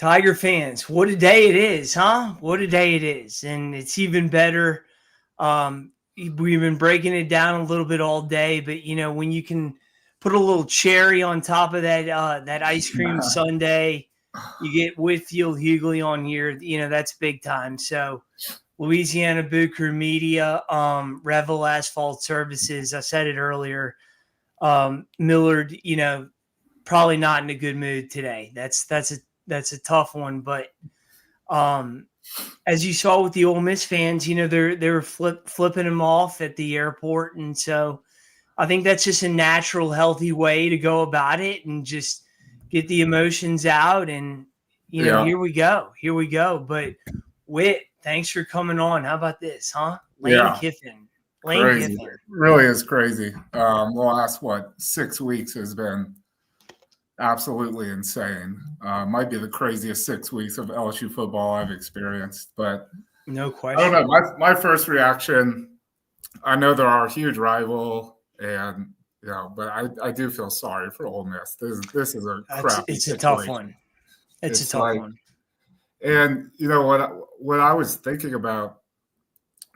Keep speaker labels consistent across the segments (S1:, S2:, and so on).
S1: Tiger fans, what a day it is, huh? What a day it is. And it's even better. We've been breaking it down a little bit all day, but when you can put a little cherry on top of that ice cream sundae, you get Whit Huguley on here, that's big time. So Louisiana Boot Crew Media, Revel Asphalt Services, I said it earlier. Millard, probably not in a good mood today. That's a tough one, but as you saw with the Ole Miss fans, they were flipping them off at the airport, and so I think that's just a natural, healthy way to go about it and just get the emotions out. And here we go. But Whit, thanks for coming on. How about this, huh? Lane Kiffin.
S2: Crazy. Kiffin. It really is crazy. The last 6 weeks has been absolutely insane. Might be the craziest 6 weeks of LSU football I've experienced, but
S1: no question.
S2: I don't know. My first reaction, I know they're our huge rival, and but I do feel sorry for Ole Miss. This is a crappy
S1: It's
S2: situation.
S1: A tough one. It's a tough one.
S2: And what I was thinking about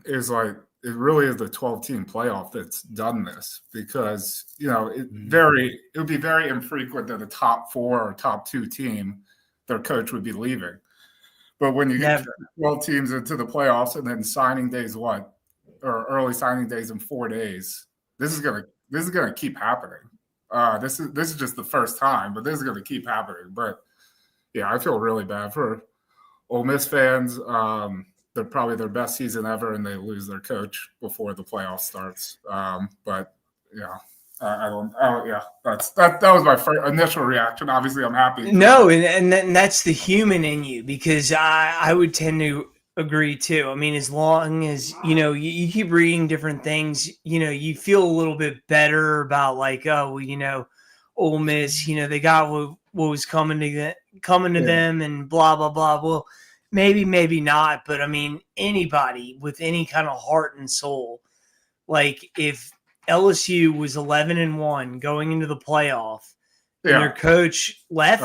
S2: is it really is the 12-team playoff that's done this, because it would be very infrequent that a top 4 or top 2 team, their coach would be leaving. But when you get 12 teams into the playoffs and then signing days or early signing days in 4 days, this is gonna keep happening. This is just the first time, but this is gonna keep happening. But yeah, I feel really bad for Ole Miss fans. They're probably their best season ever, and they lose their coach before the playoff starts. But yeah, I don't. Yeah, that was my first initial reaction. Obviously, I'm happy.
S1: No, and that's the human in you, because I would tend to agree too. I mean, as long as you keep reading different things, you feel a little bit better about Ole Miss. They got what was coming to them, and blah blah blah. Well, maybe not, but I mean, anybody with any kind of heart and soul, if LSU was 11-1 going into the playoff, and their coach left,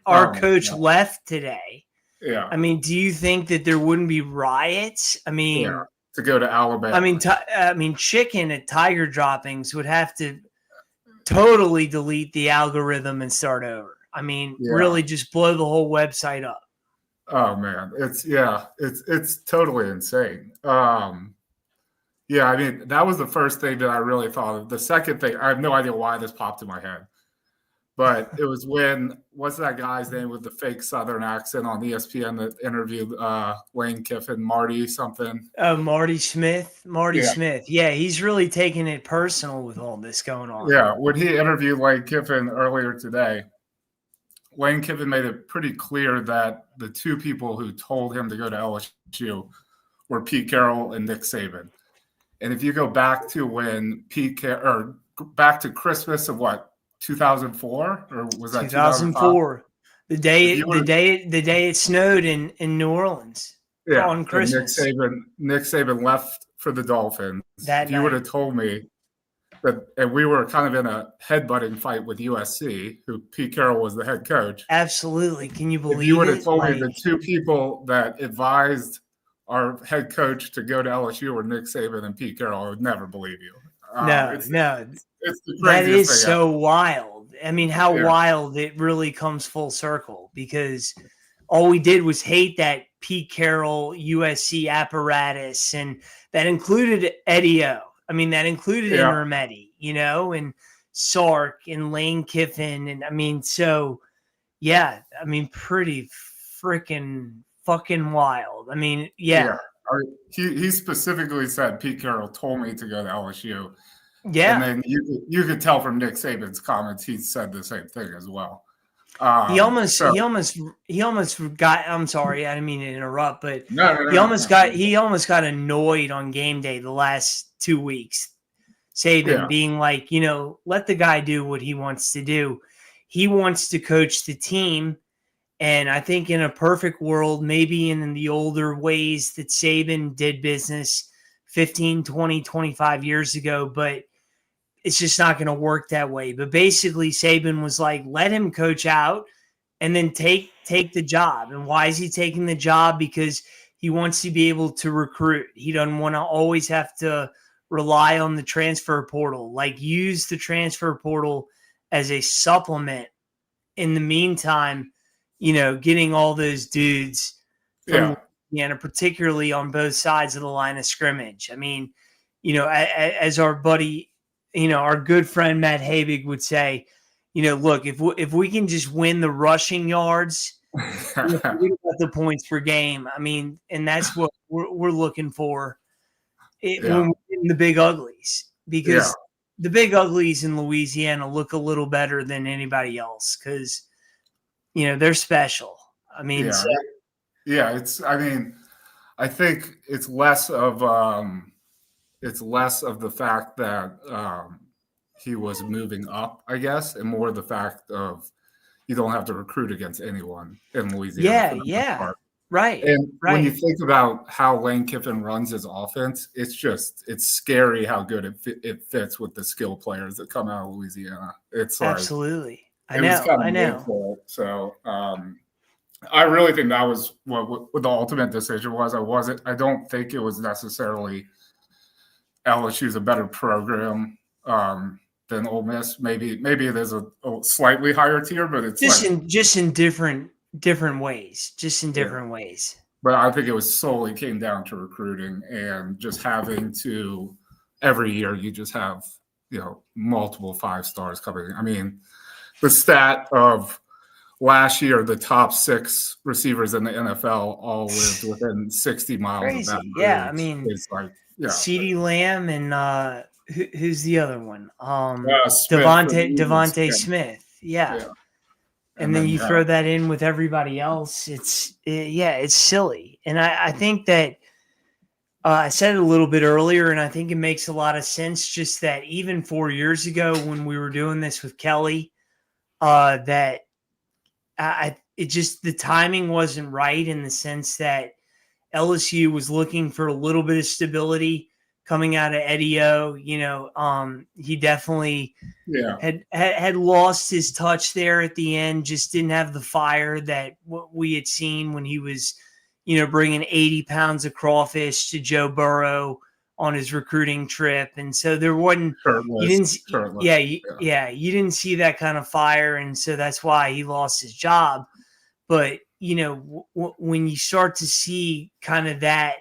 S1: coach left today.
S2: Yeah.
S1: I mean, do you think that there wouldn't be riots? I mean,
S2: to go to Alabama.
S1: I mean, Chicken at Tiger Droppings would have to totally delete the algorithm and start over. I mean, really just blow the whole website up.
S2: Oh man, it's totally insane. I mean, that was the first thing that I really thought of. The second thing, I have no idea why this popped in my head, but it was what's that guy's name with the fake Southern accent on ESPN that interviewed Lane Kiffin, Marty something?
S1: Marty Smith. Smith. Yeah, he's really taking it personal with all this going on.
S2: Yeah, when he interviewed Lane Kiffin earlier today, Lane Kiffin made it pretty clear that the two people who told him to go to LSU were Pete Carroll and Nick Saban. And if you go back to when back to Christmas of 2004, or was that
S1: 2004? The day it snowed in New Orleans.
S2: Yeah,
S1: on Christmas.
S2: Nick Saban left for the Dolphins.
S1: That
S2: if you would have told me that, and we were kind of in a headbutting fight with USC, who Pete Carroll was the head coach.
S1: Absolutely. Can you believe it?
S2: If you would have told me the two people that advised our head coach to go to LSU were Nick Saban and Pete Carroll, I would never believe you.
S1: It's the craziest
S2: that is
S1: thing so ever. Wild. I mean, how wild it really comes full circle, because all we did was hate that Pete Carroll USC apparatus, and that included Eddie O. I mean, that included Interim Eddie, and Sark and Lane Kiffin. And I mean, pretty freaking fucking wild. I mean,
S2: He specifically said Pete Carroll told me to go to LSU.
S1: Yeah.
S2: And then you could tell from Nick Saban's comments, he said the same thing as well.
S1: He almost got. I'm sorry, I didn't mean to interrupt, but he almost got annoyed on game day the last 2 weeks. Saban being like, let the guy do what he wants to do. He wants to coach the team, and I think in a perfect world, maybe in the older ways that Saban did business 15, 20, 25 years ago, but it's just not going to work that way. But basically, Saban was like, let him coach out and then take the job. And why is he taking the job? Because he wants to be able to recruit. He doesn't want to always have to rely on the transfer portal. Like, use the transfer portal as a supplement in the meantime, getting all those dudes from Louisiana, particularly on both sides of the line of scrimmage. I mean, as our buddy, our good friend Matt Habig would say, look, if we can just win the rushing yards, forget about the points per game. I mean, and that's what we're looking for when we're in the big uglies, because the big uglies in Louisiana look a little better than anybody else because, they're special. I mean,
S2: I mean, I think it's less of the fact that he was moving up, I guess, and more the fact of you don't have to recruit against anyone in Louisiana.
S1: Yeah. Right.
S2: And when you think about how Lane Kiffin runs his offense, it's scary how good it fits with the skill players that come out of Louisiana. It's
S1: absolutely.
S2: I know. So I really think that was what the ultimate decision was. I don't think it was necessarily LSU's a better program than Ole Miss. Maybe it is a slightly higher tier, but it's
S1: just in different ways. Just in different ways.
S2: But I think it was solely came down to recruiting and just having to every year you just have multiple 5-stars coming in. I mean, the stat of last year, the top 6 receivers in the NFL all lived within 60 miles
S1: Crazy.
S2: of that.
S1: Yeah, I mean,
S2: it's like
S1: CeeDee Lamb and who's the other one?
S2: Smith,
S1: Devontae Smith. Yeah. And then you throw that in with everybody else. It's silly. And I think that I said it a little bit earlier, and I think it makes a lot of sense. Just that even 4 years ago when we were doing this with Kelly, that the timing wasn't right in the sense that LSU was looking for a little bit of stability coming out of Eddie O. He definitely had lost his touch there at the end, just didn't have the fire that what we had seen when he was, bringing 80 pounds of crawfish to Joe Burrow on his recruiting trip. And so there wasn't, you didn't see that kind of fire. And so that's why he lost his job. But, when you start to see kind of that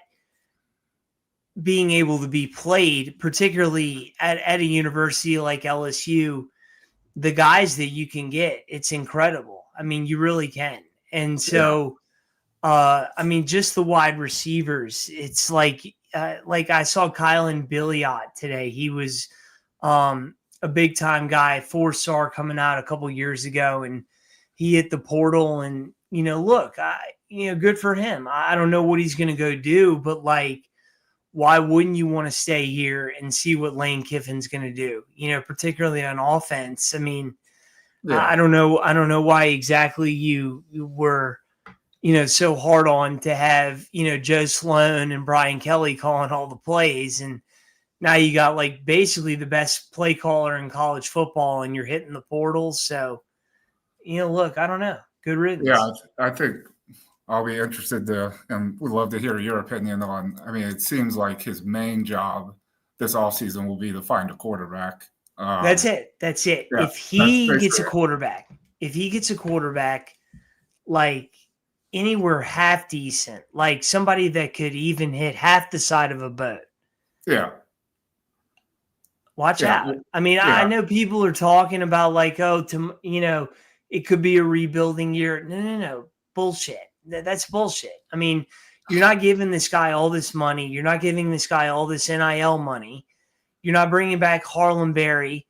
S1: being able to be played, particularly at a university like LSU, the guys that you can get, it's incredible. I mean, you really can. And so, just the wide receivers, it's like I saw Kylan Billiot today. He was a big time guy, 4-star coming out a couple years ago, and he hit the portal. And look, good for him. I don't know what he's going to go do, but why wouldn't you want to stay here and see what Lane Kiffin's going to do? Particularly on offense. I mean, I don't know why exactly you were so hard on to have, Joe Sloan and Brian Kelly calling all the plays. And now you got basically the best play caller in college football and you're hitting the portal. So, look, I don't know. Good riddance.
S2: Yeah, I think I'll be interested and would love to hear your opinion on, it seems like his main job this offseason will be to find a quarterback.
S1: That's it. Yeah, if he gets a quarterback, anywhere half decent, like somebody that could even hit half the side of a boat.
S2: Yeah.
S1: Watch out. I mean, I know people are talking about it could be a rebuilding year. No. Bullshit. That's bullshit. I mean, you're not giving this guy all this money. You're not giving this guy all this NIL money. You're not bringing back Harlem Berry,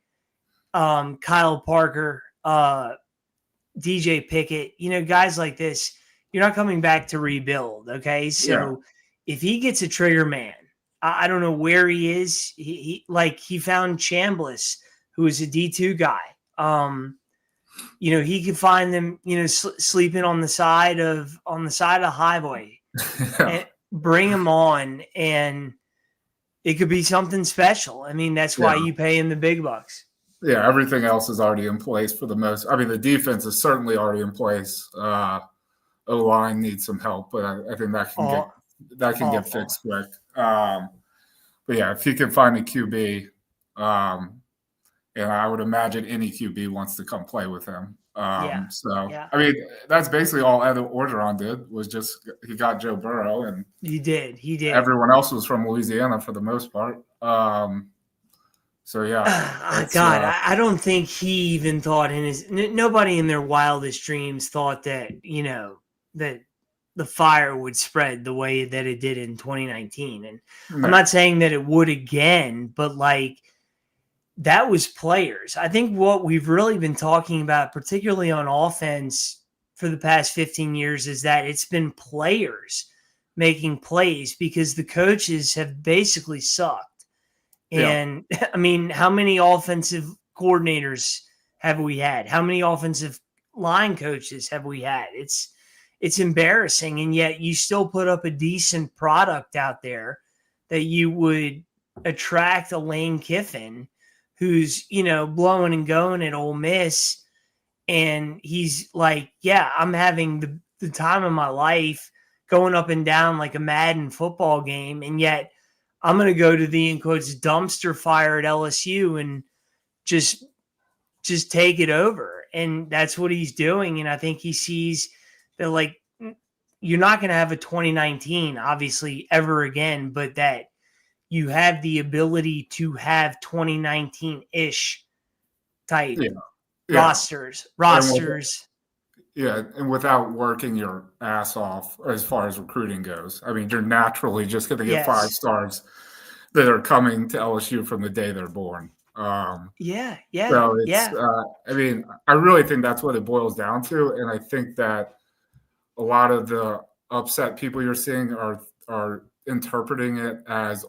S1: Kyle Parker, DJ Pickett, guys like this. You're not coming back to rebuild, okay? So if he gets a trigger man, I don't know where he is. He found Chambliss, who is a D2 guy. He could find them, sleeping on the side of the highway, and bring him on, and it could be something special. I mean, that's why you pay him the big bucks.
S2: Yeah, everything else is already in place for the most. I mean, the defense is certainly already in place. O-line needs some help, but I think that can get
S1: Awful.
S2: fixed quick. But yeah, if he can find a QB, and I would imagine any QB wants to come play with him.
S1: Yeah.
S2: So
S1: Yeah.
S2: I mean, that's basically all Ed Orgeron did was just he got Joe Burrow, and
S1: He did.
S2: everyone else was from Louisiana for the most part. So yeah, it's
S1: God, I don't think he even thought nobody in their wildest dreams thought that, that the fire would spread the way that it did in 2019. And I'm not saying that it would again, but like that was players. I think what we've really been talking about, particularly on offense for the past 15 years, is that it's been players making plays because the coaches have basically sucked. And I mean, how many offensive coordinators have we had? How many offensive line coaches have we had? It's embarrassing, and yet you still put up a decent product out there that you would attract a Lane Kiffin who's, blowing and going at Ole Miss, and he's like, yeah, I'm having the time of my life going up and down like a Madden football game, and yet I'm going to go to the, in quotes, dumpster fire at LSU and just take it over. And that's what he's doing. And I think he sees that, like, you're not going to have a 2019, obviously, ever again, but that you have the ability to have 2019-ish type rosters.
S2: And without working your ass off as far as recruiting goes. I mean, you're naturally just going to get 5 stars that are coming to LSU from the day they're born. So it's, I mean, I really think that's what it boils down to. And I think that a lot of the upset people you're seeing are interpreting it as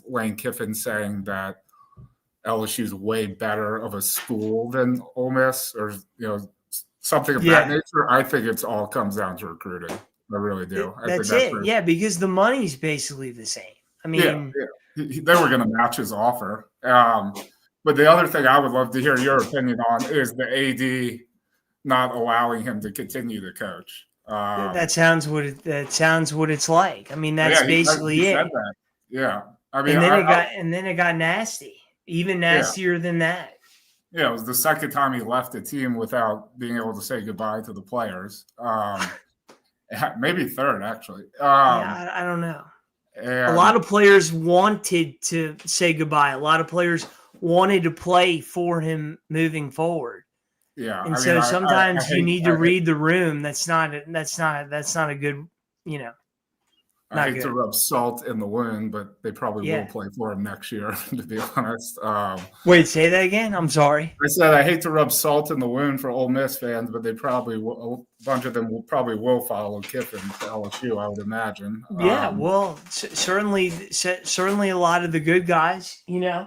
S2: Lane Kiffin saying that LSU is way better of a school than Ole Miss, or something of that nature. I think it's all comes down to recruiting. I really do.
S1: That's it. Yeah, because the money's basically the same. I mean,
S2: they were going to match his offer. But the other thing I would love to hear your opinion on is the AD not allowing him to continue to coach.
S1: That sounds what it's like. I mean, that's basically
S2: he
S1: it.
S2: Said that. Yeah, I mean,
S1: and then it got nasty, even nastier than that.
S2: Yeah, it was the second time he left the team without being able to say goodbye to the players. Maybe third, actually.
S1: I don't know. A lot of players wanted to say goodbye. A lot of players wanted to play for him moving forward.
S2: Yeah,
S1: and so sometimes you need to read the room. That's not a good,
S2: I hate to rub salt in the wound, but they probably will play for him next year, to be honest.
S1: Wait, say that again? I'm sorry.
S2: I said I hate to rub salt in the wound for Ole Miss fans, but they probably will, a bunch of them will follow Kiffin to LSU, I would imagine.
S1: Yeah, well, certainly a lot of the good guys,
S2: Yeah.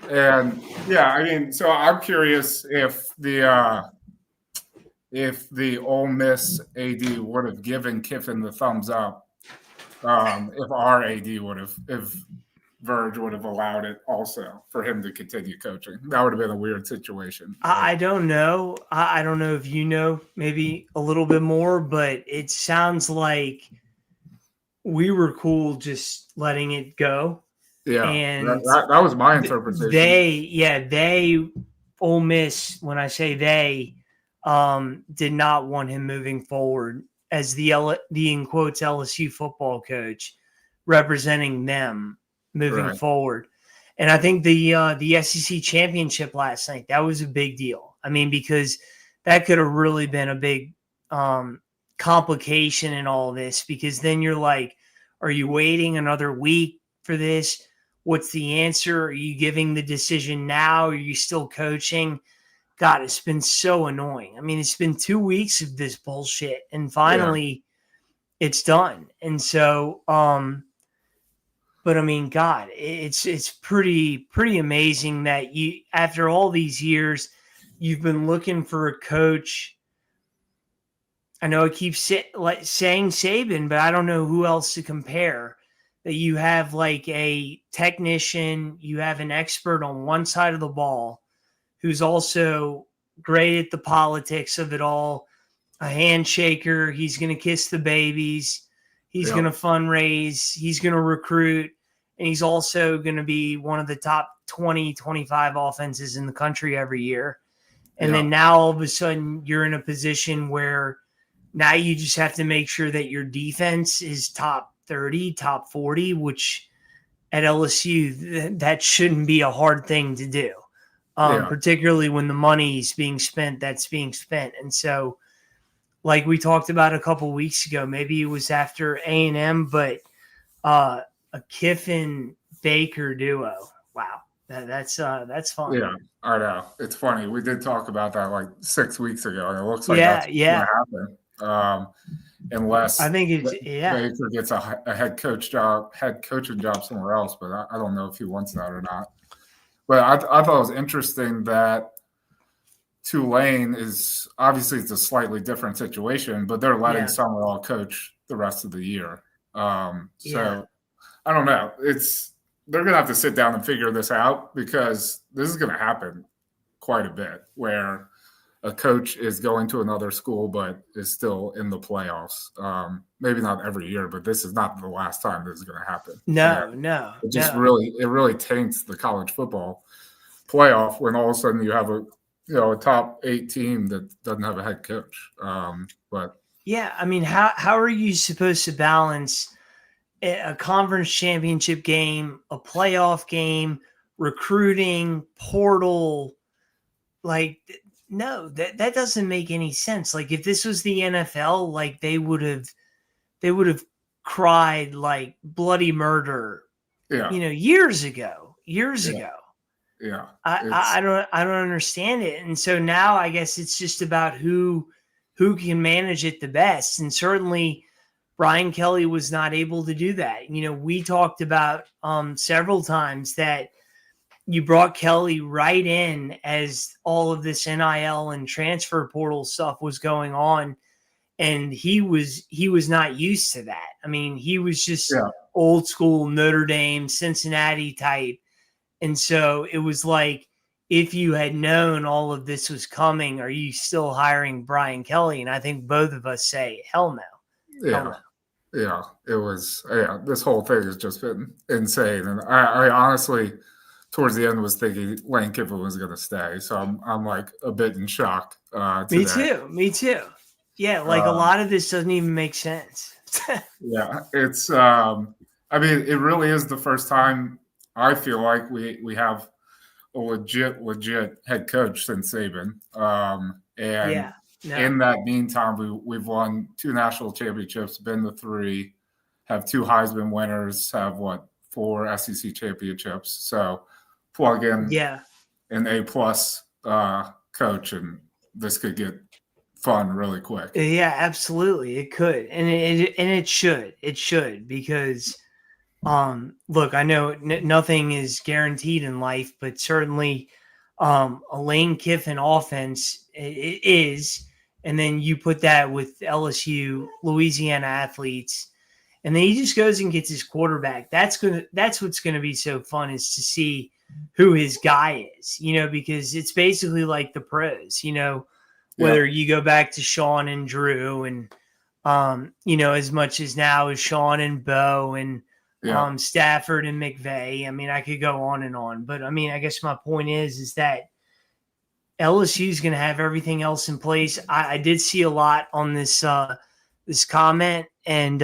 S2: And I mean, so I'm curious if the Ole Miss AD would have given Kiffin the thumbs up, if our AD would have, if Verge would have allowed it also for him to continue coaching. That would have been a weird situation.
S1: I don't know. I don't know if you know maybe a little bit more, but it sounds like we were cool just letting it go.
S2: Yeah,
S1: and
S2: that was my interpretation.
S1: Ole Miss, when I say they, did not want him moving forward as the in quotes LSU football coach representing them moving forward. And I think the SEC championship last night, that was a big deal. I mean, because that could have really been a big complication in all this, because then you're like, are you waiting another week for this? What's the answer? Are you giving the decision now? Are you still coaching? God, it's been so annoying. I mean, it's been 2 weeks of this bullshit, and finally it's done. And so, but I mean, God, it's pretty amazing that you, after all these years, you've been looking for a coach. I know I keep saying Saban, but I don't know who else to compare, that you have like a technician, you have an expert on one side of the ball who's also great at the politics of it all, a handshaker. He's going to kiss the babies. He's going to fundraise. He's going to recruit. And he's also going to be one of the top 20, 25 offenses in the country every year. And then now all of a sudden you're in a position where now you just have to make sure that your defense is top 30, top 40, which at LSU, that shouldn't be a hard thing to do, particularly when the money's being spent, that's being spent. And so, like we talked about a couple weeks ago, maybe it was after A&M, but a Kiffin-Baker duo. Wow. That's fun.
S2: Yeah, I know. It's funny. We did talk about that like 6 weeks ago, and it looks like that's going to happen. Unless
S1: I think it's
S2: Baker gets a head coaching job somewhere else, but I don't know if he wants that or not. But I thought it was interesting that Tulane is obviously it's a slightly different situation, but they're letting Summerall coach the rest of the year. So I don't know. They're going to have to sit down and figure this out because this is going to happen quite a bit where a coach is going to another school but is still in the playoffs. Maybe not every year, but this is not the last time this is going to happen.
S1: No.
S2: It just really taints the college football playoff when all of a sudden you have a top 8 team that doesn't have a head coach. But
S1: yeah, I mean, how are you supposed to balance a conference championship game, a playoff game, recruiting, portal? Like, no, that doesn't make any sense. Like, if this was the NFL, like they would have cried like bloody murder, years ago.
S2: Yeah.
S1: I don't understand it. And so now I guess it's just about who can manage it the best. And certainly Brian Kelly was not able to do that. We talked about several times that you brought Kelly right in as all of this NIL and transfer portal stuff was going on. And he was not used to that. I mean, he was just old school Notre Dame, Cincinnati type. And so it was like, if you had known all of this was coming, are you still hiring Brian Kelly? And I think both of us say, hell no.
S2: Yeah.
S1: Hell no.
S2: Yeah, it was. Yeah, this whole thing has just been insane. And I honestly, towards the end, was thinking Lane Kiffin was going to stay. So I'm like a bit in shock. Today.
S1: Me too. Yeah, like a lot of this doesn't even make sense.
S2: Yeah, it's. I mean, it really is the first time I feel like we have a legit head coach since Saban. In that meantime, we've won 2 national championships, been to 3, have 2 Heisman winners, have 4 SEC championships. So plug in an A-plus coach, and this could get fun really quick.
S1: Yeah, absolutely, it could, and it should because. Look, I know nothing is guaranteed in life, but certainly a Lane Kiffin offense it is. And then you put that with LSU, Louisiana athletes, and then he just goes and gets his quarterback. That's what's gonna be so fun is to see who his guy is, because it's basically like the pros, whether you go back to Sean and Drew and as much as now as Sean and Bo and Stafford and McVay. I mean, I could go on and on, but I mean, I guess my point is that LSU is going to have everything else in place. I did see a lot on this comment, and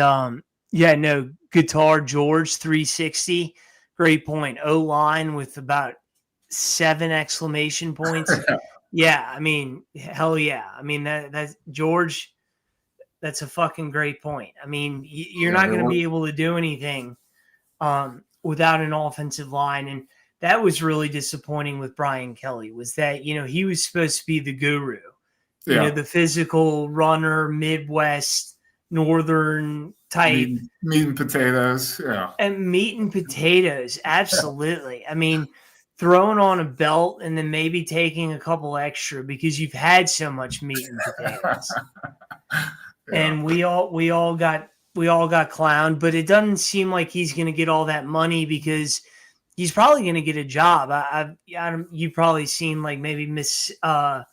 S1: Guitar George 360, great point. O-line with about 7 exclamation points. Yeah, I mean, hell yeah. I mean that George, that's a fucking great point. I mean, you're not going to be able to do anything without an offensive line. And that was really disappointing with Brian Kelly was that, he was supposed to be the guru, the physical runner, Midwest, Northern type.
S2: Meat and potatoes. Yeah.
S1: And meat and potatoes. Absolutely. I mean, throwing on a belt and then maybe taking a couple extra because you've had so much meat and potatoes. And we all got we all got clowned, but it doesn't seem like he's going to get all that money because he's probably going to get a job. You've probably seen like maybe God,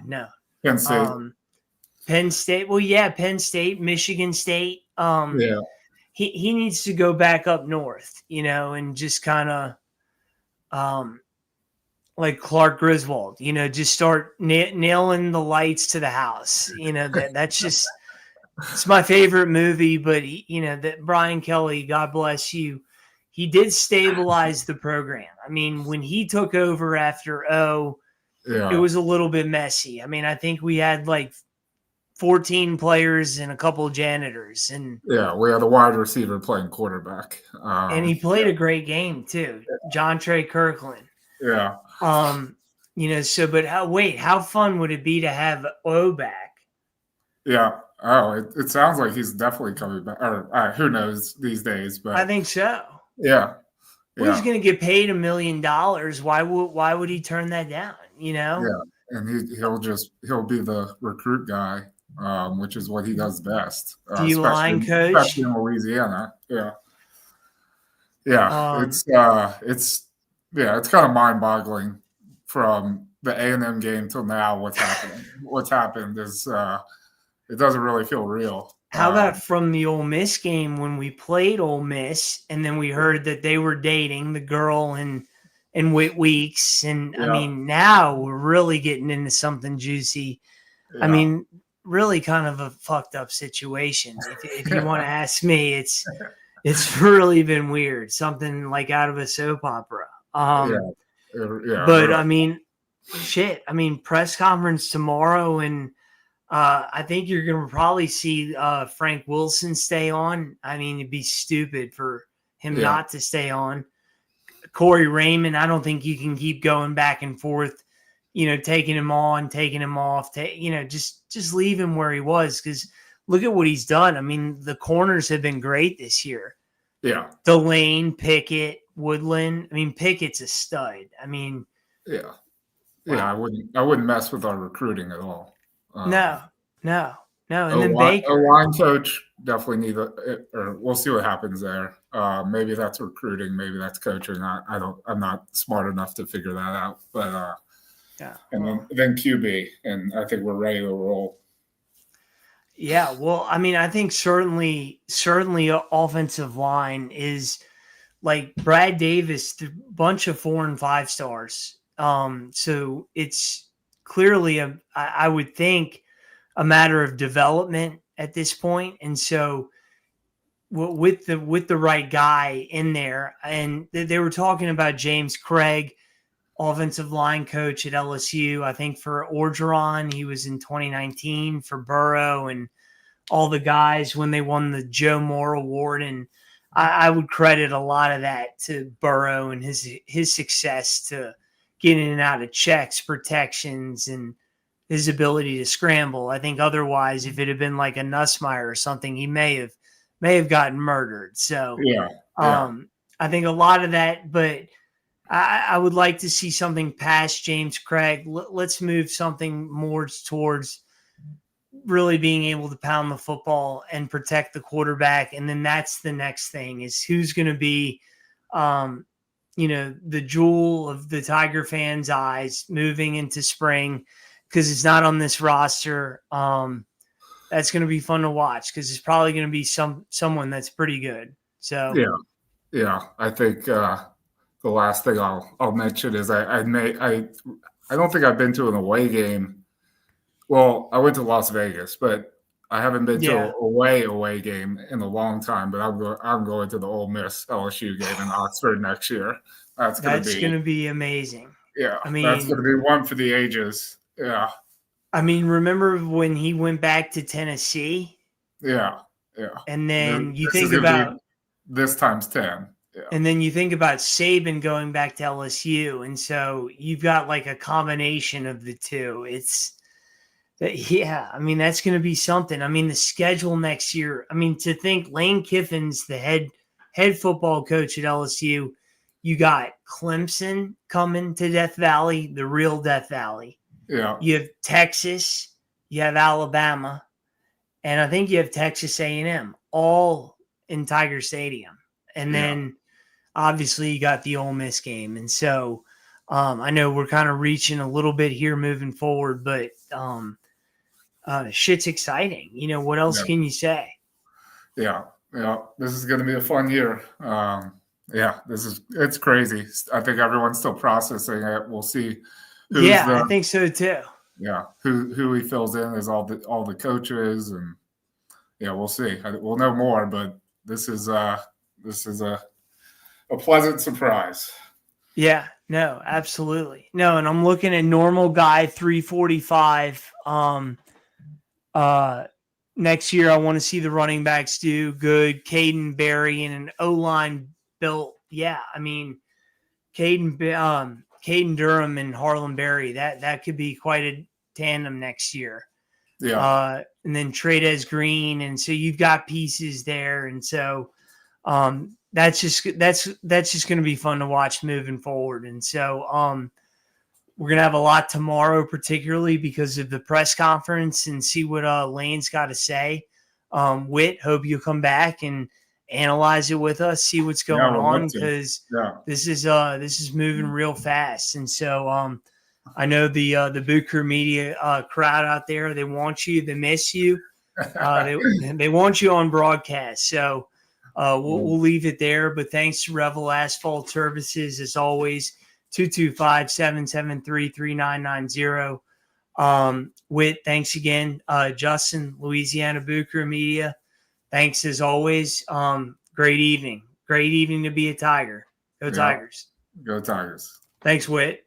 S1: no.
S2: Penn State.
S1: Penn State. Well, yeah, Penn State, Michigan State.
S2: Yeah.
S1: He needs to go back up north, and just kind of like Clark Griswold, just start nailing the lights to the house. That's just it's my favorite movie. But that Brian Kelly, God bless you, he did stabilize the program. I mean, when he took over after it was a little bit messy. I mean, I think we had like 14 players and a couple of janitors, and
S2: we had a wide receiver playing quarterback,
S1: and he played a great game too, John Trey Kirkland.
S2: Yeah.
S1: But how fun would it be to have O back?
S2: Yeah. Oh, it sounds like he's definitely coming back. Or who knows these days? But
S1: I think so.
S2: Yeah.
S1: Well, he's going to get paid $1 million. Why would he turn that down?
S2: Yeah, and he'll be the recruit guy, which is what he does best.
S1: D-line coach,
S2: especially in Louisiana. It's kind of mind-boggling from the A&M game till now. What's happening? What's happened is it doesn't really feel real.
S1: How about from the Ole Miss game when we played Ole Miss, and then we heard that they were dating the girl and Whit Weeks, and I mean, now we're really getting into something juicy. I mean, really kind of a fucked up situation. If you want to ask me, it's really been weird. Something like out of a soap opera. But I mean, shit. I mean, press conference tomorrow, and I think you're going to probably see Frank Wilson stay on. I mean, it'd be stupid for him not to stay on. Corey Raymond, I don't think you can keep going back and forth, taking him on, taking him off. Just leave him where he was, because look at what he's done. I mean, the corners have been great this year.
S2: Yeah.
S1: Delane, Pickett, Woodland. I mean, Pickett's a stud. I mean,
S2: wow. I wouldn't mess with our recruiting at all.
S1: No. And then Baker,
S2: a line coach, definitely or we'll see what happens there. Maybe that's recruiting, maybe that's coaching. I'm not smart enough to figure that out. But and then QB, and I think we're ready to roll.
S1: Yeah, well, I mean, I think certainly offensive line is like Brad Davis, a bunch of 4 and 5 stars. So it's clearly I would think a matter of development at this point. And so with the right guy in there, and they were talking about James Craig, offensive line coach at LSU. I think for Orgeron, he was in 2019 for Burrow and all the guys when they won the Joe Moore Award. And I would credit a lot of that to Burrow and his success to get in and out of checks, protections, and his ability to scramble. I think otherwise, if it had been like a Nussmeier or something, he may have gotten murdered. So I think a lot of that, but I would like to see something past James Craig. Let's move something more towards really being able to pound the football and protect the quarterback. And then that's the next thing, is who's going to be, the jewel of the Tiger fans' eyes moving into spring, because it's not on this roster. That's going to be fun to watch, because it's probably going to be someone that's pretty good. So
S2: I think the last thing I'll mention is I don't think I've been to an away game. Well, I went to Las Vegas, but I haven't been to an away game in a long time. But I'm going to the Ole Miss LSU game in Oxford next year. That's going to be
S1: amazing.
S2: Yeah, I mean, that's going to be one for the ages. Yeah.
S1: I mean, remember when he went back to Tennessee?
S2: Yeah.
S1: And then you think about
S2: this times 10. Yeah.
S1: And then you think about Saban going back to LSU. And so you've got like a combination of the two. I mean, that's going to be something. I mean, the schedule next year, I mean, to think Lane Kiffin's the head football coach at LSU. You got Clemson coming to Death Valley, the real Death Valley.
S2: Yeah.
S1: You have Texas, you have Alabama, and I think you have Texas A&M, all in Tiger Stadium. And then obviously you got the Ole Miss game. And so I know we're kind of reaching a little bit here moving forward, but shit's exciting. You know, what else can you say?
S2: Yeah. This is going to be a fun year. It's crazy. I think everyone's still processing it. We'll see.
S1: I think so too.
S2: Yeah, who he fills in as all the coaches, and we'll see. We'll know more, but this is a pleasant surprise.
S1: Yeah, no, absolutely. No, and I'm looking at normal guy 345. Next year I want to see the running backs do good. Caden Berry and an O-line built. Yeah, I mean Caden Durham and Harlan Berry, that could be quite a tandem next year.
S2: Yeah.
S1: And then Tradez Green, and so you've got pieces there, and so that's just going to be fun to watch moving forward. And so we're going to have a lot tomorrow, particularly because of the press conference, and see what Lane's got to say. Whit, hope you'll come back and analyze it with us, see what's going on, because this is moving real fast. And so I know the Boot Crew Media crowd out there, they want you, they miss you, they want you on broadcast. So we'll leave it there. But thanks to Revel Asphalt Services as always. 225-773-3990. Whit, thanks again. Justin, Louisiana Boot Crew Media, thanks as always. Great evening. Great evening to be a Tiger. Go Tigers.
S2: Go Tigers.
S1: Thanks, Whit.